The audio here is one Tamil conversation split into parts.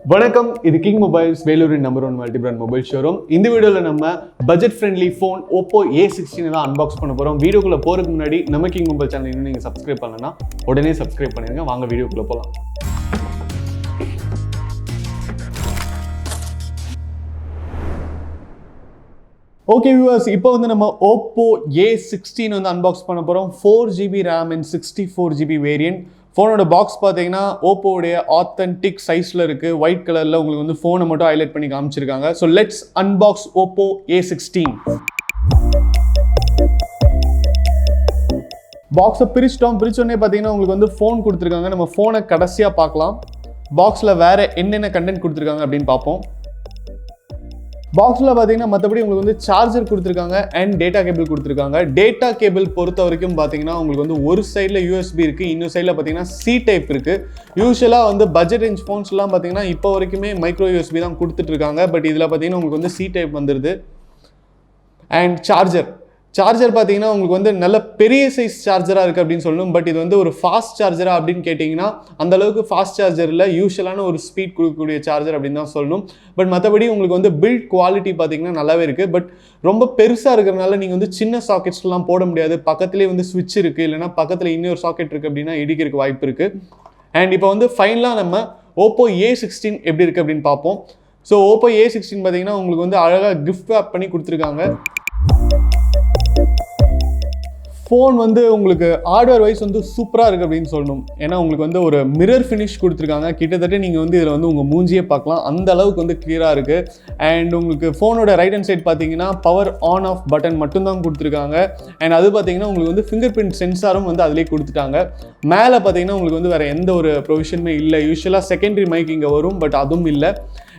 வணக்கம், இது கிங் மொபைல்ஸ் வேலூரின் number 1 multi brand mobile showroom. இந்த வீடியோவில் நம்ம budget friendly phone Oppo A16 தான் அன்பாக்ஸ் பண்ண போகிறோம். வீடியோக்குள்ளே போகிறதுக்கு முன்னாடி நம்ம கிங் மொபைல் சேனல் இன்னும் நீங்கள் சப்ஸ்கிரைப் பண்ணலன்னா உடனே சப்ஸ்கிரைப் பண்ணிடுங்க. வாங்க வீடியோக்குள்ளே போகலாம். ஓகே வியூவர்ஸ், இப்போ வந்து நம்ம Oppo A16 வந்து அன்பாக்ஸ் பண்ண போகிறோம். 4GB RAM and 64GB variant. ஃபோனோட பாக்ஸ் பார்த்தீங்கன்னா ஓப்போடைய ஆத்தென்டிக் சைஸில் இருக்குது. ஒயிட் கலரில் உங்களுக்கு வந்து ஃபோனை மட்டும் ஹைலைட் பண்ணி காமிச்சிருக்காங்க. So let's unbox Oppo A16. பாக்ஸை பிரிச்சோடனே பார்த்தீங்கன்னா உங்களுக்கு வந்து ஃபோன் கொடுத்துருக்காங்க. நம்ம ஃபோனை கடைசியாக பார்க்கலாம். பாக்ஸில் வேறு என்னென்ன கண்டென்ட் கொடுத்துருக்காங்க அப்படின்னு பார்ப்போம். பாக்ஸில் பார்த்தீங்கன்னா மற்றபடி உங்களுக்கு வந்து சார்ஜர் கொடுத்துருக்காங்க அண்ட் டேட்டா கேபிள் கொடுத்துருக்காங்க. டேட்டா கேபிள் பொறுத்த வரைக்கும் பார்த்தீங்கன்னா உங்களுக்கு வந்து ஒரு சைடில் USB இருக்குது, இன்னொரு சைடில் பார்த்தீங்கன்னா C டைப் இருக்குது. யூஸ்வலாக வந்து பட்ஜெட் ரேஞ்ச் ஃபோன்ஸ்லாம் பார்த்தீங்கன்னா இப்போ வரைக்குமே மைக்ரோ USB தான் கொடுத்துட்ருக்காங்க. பட் இதில் பார்த்தீங்கன்னா உங்களுக்கு வந்து C டைப் வந்துடுது. அண்ட் சார்ஜர் பார்த்தீங்கன்னா உங்களுக்கு வந்து நல்ல பெரிய சைஸ் சார்ஜராக இருக்குது அப்படின்னு சொல்லணும். பட் இது வந்து ஒரு ஃபாஸ்ட் சார்ஜரா அப்படின்னு கேட்டிங்கன்னா அந்தளவுக்கு ஃபாஸ்ட் சார்ஜர் இல்லை. யூஸ்வலான ஒரு ஸ்பீட் கொடுக்கக்கூடிய சார்ஜர் அப்படின்னு தான் சொல்லணும். பட் மற்றபடி உங்களுக்கு வந்து பில்ட் குவாலிட்டி பார்த்தீங்கன்னா நல்லாவே இருக்குது. பட் ரொம்ப பெருசாக இருக்கிறனால நீங்கள் வந்து சின்ன சாக்கெட்ஸ்லாம் போட முடியாது. பக்கத்துலேயே வந்து ஸ்விட்ச் இருக்குது, இல்லைனா பக்கத்தில் இன்னொரு சாக்கெட் இருக்குது அப்படின்னா இடிக்கிறதுக்கு வாய்ப்பு இருக்குது. அண்ட் இப்போ வந்து ஃபைனலாக நம்ம Oppo A16 எப்படி இருக்குது அப்படின்னு பார்ப்போம். ஸோ Oppo A16 பார்த்தீங்கன்னா உங்களுக்கு வந்து அழகாக கிஃப்ட் பேக் பண்ணி கொடுத்துருக்காங்க. ஃபோன் வந்து உங்களுக்கு ஹார்ட்வேர் வைஸ் வந்து சூப்பராக இருக்குது அப்படின்னு சொல்லணும். ஏன்னா உங்களுக்கு வந்து ஒரு மிரர் ஃபினிஷ் கொடுத்துருக்காங்க. கிட்டத்தட்ட நீங்கள் வந்து இதில் வந்து உங்கள் மூஞ்சியே பார்க்கலாம், அந்த அளவுக்கு வந்து கிளியராக இருக்குது. அண்ட் உங்களுக்கு ஃபோனோட ரைட் ஹேண்ட் சைட் பார்த்தீங்கன்னா பவர் ஆன் ஆஃப் பட்டன் மட்டும்தான் கொடுத்துருக்காங்க. அண்ட் அது பார்த்தீங்கன்னா உங்களுக்கு வந்து ஃபிங்கர் பிரிண்ட் சென்சாரும் வந்து அதிலே கொடுத்துட்டாங்க. மேலே பார்த்தீங்கன்னா உங்களுக்கு வந்து வேறு எந்த ஒரு ப்ரொவிஷனுமே இல்லை. யூஸ்வலாக செகண்டரி மைக் இங்கே வரும், பட் அதுவும் இல்லை.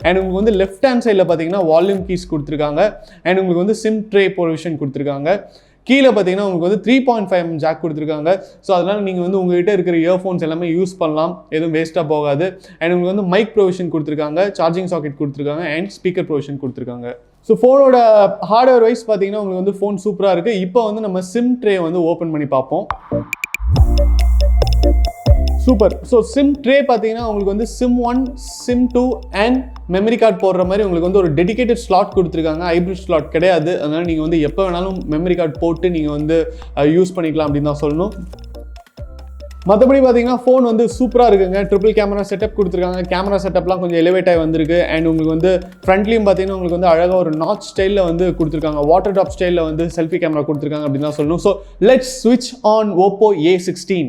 அண்ட் உங்களுக்கு வந்து லெஃப்ட் ஹேண்ட் சைடில் பார்த்தீங்கன்னா வால்யூம் கீஸ் கொடுத்துருக்காங்க. அண்ட் உங்களுக்கு வந்து சிம் ட்ரே ப்ரொவிஷன் கொடுத்துருக்காங்க. கீழே பார்த்தீங்கன்னா உங்களுக்கு வந்து 3.5mm ஜாக் கொடுத்துருக்காங்க. ஸோ அதனால் நீங்கள் வந்து உங்கள்கிட்ட இருக்கிற இயர்ஃபோன்ஸ் எல்லாமே யூஸ் பண்ணலாம், எதுவும் வேஸ்ட்டாக போகாது. அண்ட் உங்களுக்கு வந்து மைக் ப்ரொவிஷன் கொடுத்துருக்காங்க, சார்ஜிங் சாக்கெட் கொடுத்துருக்காங்க அண்ட் ஸ்பீக்கர் ப்ரொவிஷன் கொடுத்துருக்காங்க. ஸோ ஃபோனோட ஹார்ட்வேர் வைஸ் பார்த்தீங்கன்னா உங்களுக்கு வந்து ஃபோன் சூப்பராக இருக்குது. இப்போ வந்து நம்ம சிம் ட்ரே வந்து ஓப்பன் பண்ணி பார்ப்போம். சூப்பர். ஸோ சிம் ட்ரே பார்த்தீங்கன்னா உங்களுக்கு வந்து SIM1, SIM2 and memory card போடுற மாதிரி உங்களுக்கு வந்து ஒரு டெடிகேட்டட் ஸ்லாட் கொடுத்துருக்காங்க. ஹைப்ரிட் ஸ்லாட் கிடையாது. அதனால் நீங்கள் வந்து எப்போ வேணாலும் மெமரி கார்டு போட்டு நீங்கள் வந்து யூஸ் பண்ணிக்கலாம் அப்படின்னு தான் சொல்லணும். மற்றபடி பார்த்தீங்கன்னா ஃபோன் வந்து சூப்பராக இருக்குங்க. ட்ரிபிள் கேமரா செட்டப் கொடுத்துருக்காங்க. கேமரா செட்டப்லாம் கொஞ்சம் எலிவேட் ஆகி வந்திருக்கு. அண்ட் உங்களுக்கு வந்து ஃப்ரண்ட்லேயும் பார்த்தீங்கன்னா உங்களுக்கு வந்து அழகாக ஒரு நாட் ஸ்டைலில் வந்து கொடுத்துருக்காங்க. வாட்டர் ட்ராப் ஸ்டைலில் வந்து செல்ஃபி கேமரா கொடுத்துருக்காங்க அப்படின்னு தான் சொல்லணும். ஸோ லெட்ஸ் ஸ்விட்ச் on Oppo A16.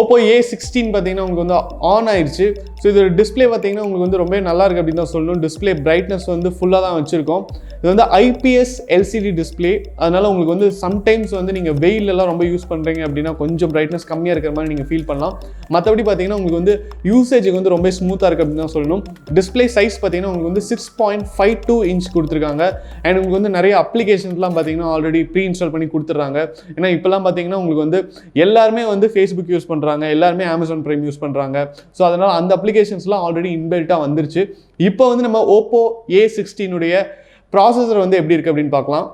Oppo A16 பார்த்தீங்கன்னா உங்களுக்கு வந்து ஆன் ஆயிடுச்சு. ஸோ இது டிஸ்பிளே பார்த்தீங்கன்னா உங்களுக்கு வந்து ரொம்ப நல்லா இருக்குது அப்படின்னு தான் சொல்லணும். டிஸ்பிளே பிரைட்னஸ் வந்து ஃபுல்லாக தான் வச்சுருக்கோம். இது வந்து IPS LCD டிஸ்பிளே. அதனால் உங்களுக்கு வந்து சம்டைம்ஸ் வந்து நீங்கள் வெயிலெல்லாம் ரொம்ப யூஸ் பண்ணுறீங்க அப்படின்னா கொஞ்சம் பிரைட்னஸ் கம்மியாக இருக்கிற மாதிரி நீங்கள் ஃபீல் பண்ணலாம். மற்றபடி பார்த்தீங்கன்னா உங்களுக்கு வந்து யூசேஜுக்கு வந்து ரொம்ப ஸ்மூத்தாக இருக்குது அப்படின்னு தான் சொல்லணும். டிஸ்பிளே சைஸ் பார்த்தீங்கன்னா உங்களுக்கு வந்து 6.52 இன்ச் கொடுத்துருக்காங்க. அண்ட் உங்களுக்கு வந்து நிறைய அப்ளிகேஷன்ஸ்லாம் பார்த்தீங்கன்னா ஆல்ரெடி ப்ரீ இன்ஸ்டால் பண்ணி கொடுத்துட்றாங்க. ஏன்னா இப்போலாம் பார்த்தீங்கன்னா உங்களுக்கு வந்து எல்லாருமே வந்து ஃபேஸ்புக் யூஸ் பண்ணுறாங்க, எல்லாருமே Amazon Prime யூஸ் பண்ணுறாங்க. ஸோ அதனால் அந்த அப்ளிகேஷன்ஸ்லாம் ஆல்ரெடி இன்பில்ட்டாக வந்துருச்சு. இப்போ வந்து நம்ம Oppo A16 உடைய ப்ராசஸர் வந்து எப்படி இருக்குது அப்படின்னு பார்க்கலாம்.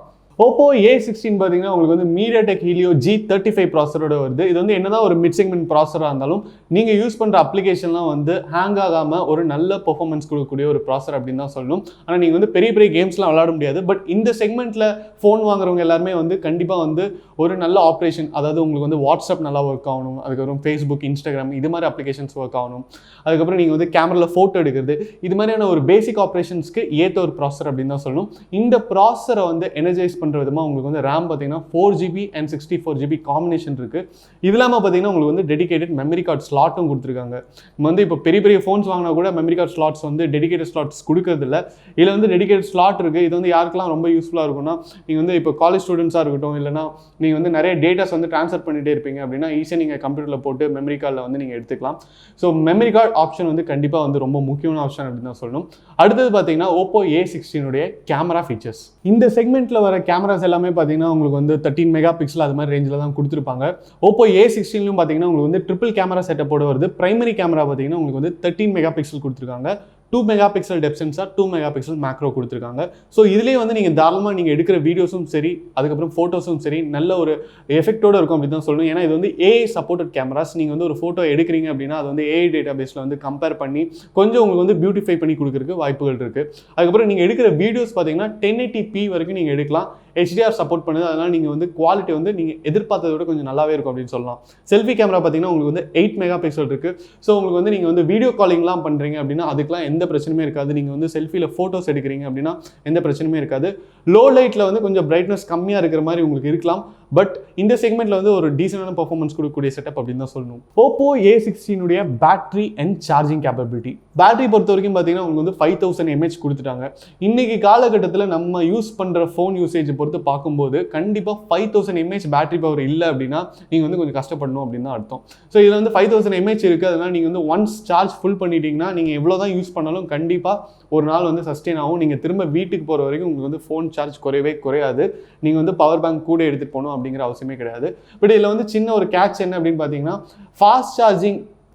Oppo A16 பார்த்தீங்கன்னா உங்களுக்கு வந்து MediaTek Helio G35 ப்ராசரோட வருது. இது வந்து என்னதான் ஒரு மிட் செக்மெண்ட் ப்ராசராக இருந்தாலும் நீங்கள் யூஸ் பண்ணுற அப்ளிகேஷன்லாம் வந்து ஹேங் ஆகாமல் ஒரு நல்ல பெர்ஃபார்மன்ஸ் கொடுக்கக்கூடிய ஒரு ப்ராசர் அப்படின்னு தான் சொல்லணும். ஆனால் நீங்கள் வந்து பெரிய பெரிய கேம்ஸ்லாம் விளையாட முடியாது. பட் இந்த செக்மெண்ட்டில் ஃபோன் வாங்குறவங்க எல்லாருமே வந்து கண்டிப்பாக வந்து ஒரு நல்ல ஆப்ரேஷன், அதாவது உங்களுக்கு வந்து வாட்ஸ்அப் நல்லா ஒர்க் ஆகணும், அதுக்கப்புறம் ஃபேஸ்புக், இன்ஸ்டாகிராம் இது மாதிரி அப்ளிகேஷன்ஸ் ஒர்க் ஆகணும், அதுக்கப்புறம் நீங்கள் வந்து கேமராவில் ஃபோட்டோ எடுக்கிறது, இது மாதிரியான ஒரு பேசிக் ஆப்ரேஷன்ஸ்க்கு ஏற்ற ஒரு ப்ராசர் அப்படின்னு தான் சொல்லணும். இந்த ப்ராசரை வந்து எனர்ஜைஸ் பண்ணுற விதமாக உங்களுக்கு வந்து RAM பார்த்தீங்கன்னா 4GB அண்ட் 64GB காம்பினேஷன் இருக்குது. இது இல்லாமல் பார்த்தீங்கன்னா உங்களுக்கு வந்து டெடிகேட்டட் மெமரி கார்டு ஸ்லாட்டும் கொடுத்துருக்காங்க. நம்ம வந்து இப்போ பெரிய பெரிய ஃபோன்ஸ் வாங்கினா கூட மெமரி கார்டு ஸ்லாட்ஸ் வந்து டெடிகேட்டட் ஸ்லாட்ஸ் கொடுக்கறதில்ல. இதில் வந்து டெடிகேட்டட் ஸ்லாட் இருக்குது. இது வந்து யாருக்கெல்லாம் ரொம்ப யூஸ்ஃபுல்லாக இருக்கும்னா, நீங்கள் வந்து இப்போ காலேஜ் ஸ்டூடெண்ட்ஸாக இருக்கட்டும், இல்லைனா நீங்கள் வந்து நிறைய டேட்டாஸ் வந்து ட்ரான்ஸ்ஃபர் பண்ணிகிட்டே இருப்பீங்க அப்படின்னா ஈஸியாக நீங்கள் கம்ப்யூட்டரில் போட்டு மெமரி கார்டில் வந்து நீங்கள் எடுத்துக்கலாம். ஸோ மெமரி கார்டு ஆப்ஷன் வந்து கண்டிப்பாக வந்து ரொம்ப முக்கியமான ஆப்ஷன் அப்படின்னு தான் சொல்லணும். அடுத்தது பார்த்தீங்கன்னா Oppo A16 உடைய கேமரா ஃபீச்சர்ஸ். இந்த செக்மெண்ட்டில் வர கேமராஸ் எல்லாமே பார்த்தீங்கன்னா உங்களுக்கு வந்து 13 மெகா பிக்சல் அது மாதிரி ரேஞ்சில் தான் கொடுத்துருப்பாங்க. Oppo A16லும் பார்த்தீங்கன்னா உங்களுக்கு வந்து ட்ரிபிள் கேமரா செட்டப்போட வருது. பிரைமரி கேமரா பார்த்தீங்கன்னா உங்களுக்கு வந்து 13 மெகா பிக்சல் கொடுத்துருக்காங்க. 2 megapixel depth sensor, 2 megapixel macro கொடுத்துருக்காங்க. ஸோ இதுலேயே வந்து நீங்கள் தாராளமாக நீங்கள் எடுக்கிற வீடியோஸும் சரி, அதுக்கப்புறம் ஃபோட்டோஸும் சரி, நல்ல ஒரு எஃபெக்டோடு இருக்கும் அப்படின்னு தான் சொல்லணும். ஏன்னா இது வந்து ஏஐ சப்போர்ட்டட் கேமராஸ். நீங்கள் வந்து ஒரு ஃபோட்டோ எடுக்கிறீங்க அப்படின்னா அது வந்து ஏஐ டேட்டா பேஸில் வந்து கம்பேர் பண்ணி கொஞ்சம் உங்களுக்கு வந்து பியூட்டிஃபை பண்ணி கொடுக்குறதுக்கு வாய்ப்புகள் இருக்குது. அதுக்கப்புறம் நீங்கள் எடுக்கிற வீடியோஸ் பார்த்தீங்கன்னா 1080p வரைக்கும் நீங்கள் எடுக்கலாம். HDR சப்போர்ட் பண்ணுது. அதனால் நீங்கள் வந்து குவாலிட்டி வந்து நீங்கள் எதிர்பார்த்ததை விட கொஞ்சம் நல்லாவே இருக்கும் அப்படின்னு சொல்லலாம். செல்ஃபி கேமரா பார்த்தீங்கன்னா உங்களுக்கு வந்து 8 மெகாபிக்சல் இருக்குது. ஸோ உங்களுக்கு வந்து நீங்கள் வந்து வீடியோ காலிங்லாம் பண்ணுறீங்க அப்படின்னா அதுக்கெலாம் எந்த பிரச்சனையுமே இருக்காது. நீங்கள் வந்து செல்ஃபியில் ஃபோட்டோஸ் எடுக்கிறீங்க அப்படின்னா எந்த பிரச்சனையுமே இருக்காது. லோ லைட்டில் வந்து கொஞ்சம் பிரைட்னஸ் கம்மியாக இருக்கிற மாதிரி உங்களுக்கு இருக்கலாம். பட் இந்த செக்மெண்ட்டில் வந்து ஒரு டீசெண்டான பர்ஃபார்மன்ஸ் கொடுக்கக்கூடிய செட்டப் அப்படின்னு தான் சொல்லணும். Oppo A16 battery and charging capability. Battery பொறுத்த வரைக்கும் பார்த்தீங்கன்னா உங்களுக்கு வந்து 5000 mAh கொடுத்துட்டாங்க. இன்னைக்கு காலகட்டத்தில் நம்ம யூஸ் பண்ணுற ஃபோன் யூசேஜ் பொறுத்து பார்க்கும்போது கண்டிப்பாக 5000 mAh பேட்டரி பவர் இல்லை அப்படின்னா நீங்கள் வந்து கொஞ்சம் கஷ்டப்படணும் அப்படின்னு தான் அர்த்தம். ஸோ இதில் வந்து 5000 mAh இருக்குது. அதனால் நீங்கள் வந்து ஒன்ஸ் சார்ஜ் ஃபுல் பண்ணிட்டீங்கன்னா நீங்கள் எவ்வளோ தான் யூஸ் பண்ணாலும் கண்டிப்பாக ஒரு நாள் வந்து சஸ்டெயின் ஆகும். நீங்கள் திரும்ப வீட்டுக்கு போகிற வரைக்கும் உங்களுக்கு வந்து ஃபோன் சார்ஜ் குறையவே குறையாது. நீங்கள் வந்து பவர் பேங்க் கூட எடுத்துகிட்டு போகணும் அப்படிங்கிற அவசியமே கிடையாது. பட் இதில் வந்து சின்ன ஒரு கேட்ச் என்ன அப்படின்னு பார்த்தீங்கன்னா ஃபாஸ்ட்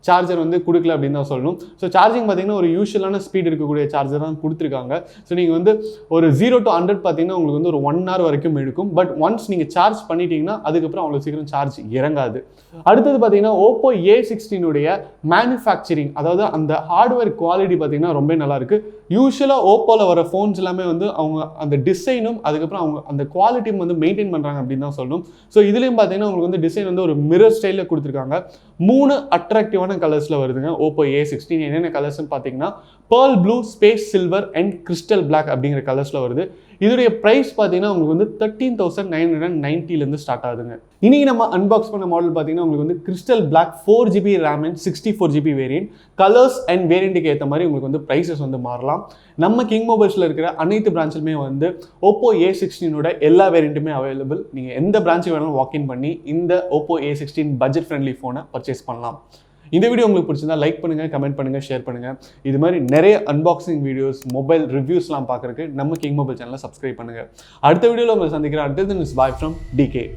சார்ஜர் வந்து கொடுக்கல அப்படின்னு தான் சொல்லணும். ஸோ சார்ஜிங் பார்த்தீங்கன்னா ஒரு யூஷுவலான ஸ்பீட் இருக்கக்கூடிய சார்ஜர் தான் கொடுத்துருக்காங்க. ஸோ நீங்கள் வந்து ஒரு 0 to 100 பார்த்தீங்கன்னா உங்களுக்கு வந்து ஒரு 1 hour வரைக்கும் எடுக்கும். பட் ஒன்ஸ் நீங்கள் சார்ஜ் பண்ணிட்டீங்கன்னா அதுக்கப்புறம் அவ்வளோ சீக்கிரம் சார்ஜ் இறங்காது. அடுத்தது பார்த்தீங்கன்னா Oppo A16 மேனுஃபேக்சரிங், அதாவது அந்த ஹார்ட்வேர் குவாலிட்டி பார்த்தீங்கன்னா ரொம்ப நல்லா இருக்கு. யூஷுவலாக ஓப்போவில் வர ஃபோன்ஸ் எல்லாமே வந்து அவங்க அந்த டிசைனும் அதுக்கப்புறம் அவங்க அந்த குவாலிட்டியும் வந்து மெயின்டைன் பண்ணுறாங்க அப்படின்னு தான் சொல்லணும். ஸோ இதுலேயும் பார்த்தீங்கன்னா உங்களுக்கு வந்து டிசைன் வந்து ஒரு மிரர் ஸ்டைலில் கொடுத்துருக்காங்க. 3 அட்ராக்டிவான கலர்ஸில் வருதுங்க Oppo A16. என்னென்ன கலர்ஸ்ன்னு பார்த்தீங்கன்னா Pearl Blue, Space Silver and Crystal Black அப்படிங்கிற கலர்ஸில் வருது. இதோடைய ப்ரைஸ் பார்த்தீங்கன்னா உங்களுக்கு வந்து 13,990 ஸ்டார்ட் ஆகுதுங்க. இன்னைக்கு நம்ம அன்பாக்ஸ் பண்ண மாடல் பார்த்தீங்கன்னா உங்களுக்கு வந்து Crystal Black 4GB RAM and 64GB variant. Colours and வேரியண்ட்டுக்கு ஏற்ற மாதிரி உங்களுக்கு வந்து ப்ரைஸஸ் வந்து மாறலாம். நம்ம கிங் மொபைல்ஸில் இருக்கிற அனைத்து பிரான்ச்சிலுமே வந்து Oppo A16 எல்லா வேரியண்ட்டுமே அவைலபிள். நீங்கள் எந்த பிரான்ச்சுக்கு வேணாலும் வாக்இன் பண்ணி இந்த Oppo A16 பட்ஜெட் ஃப்ரெண்ட்லி ஃபோனை பர்ச்சேஸ் பண்ணலாம். இந்த வீடியோ உங்களுக்கு பிடிச்சிருந்தா லைக் பண்ணுங்கள், கமெண்ட் பண்ணுங்கள், ஷேர் பண்ணுங்கள். இது மாதிரி நிறைய அன்பாக்சிங் வீடியோஸ், மொபைல் ரிவ்யூஸ்லாம் பார்க்குறதுக்கு நம்ம கிங் மொபைல் சேனலை சப்ஸ்கிரைப் பண்ணுங்கள். அடுத்த வீடியோவில் உங்களை சந்திக்கிறேன். Until then, it's bye from DK.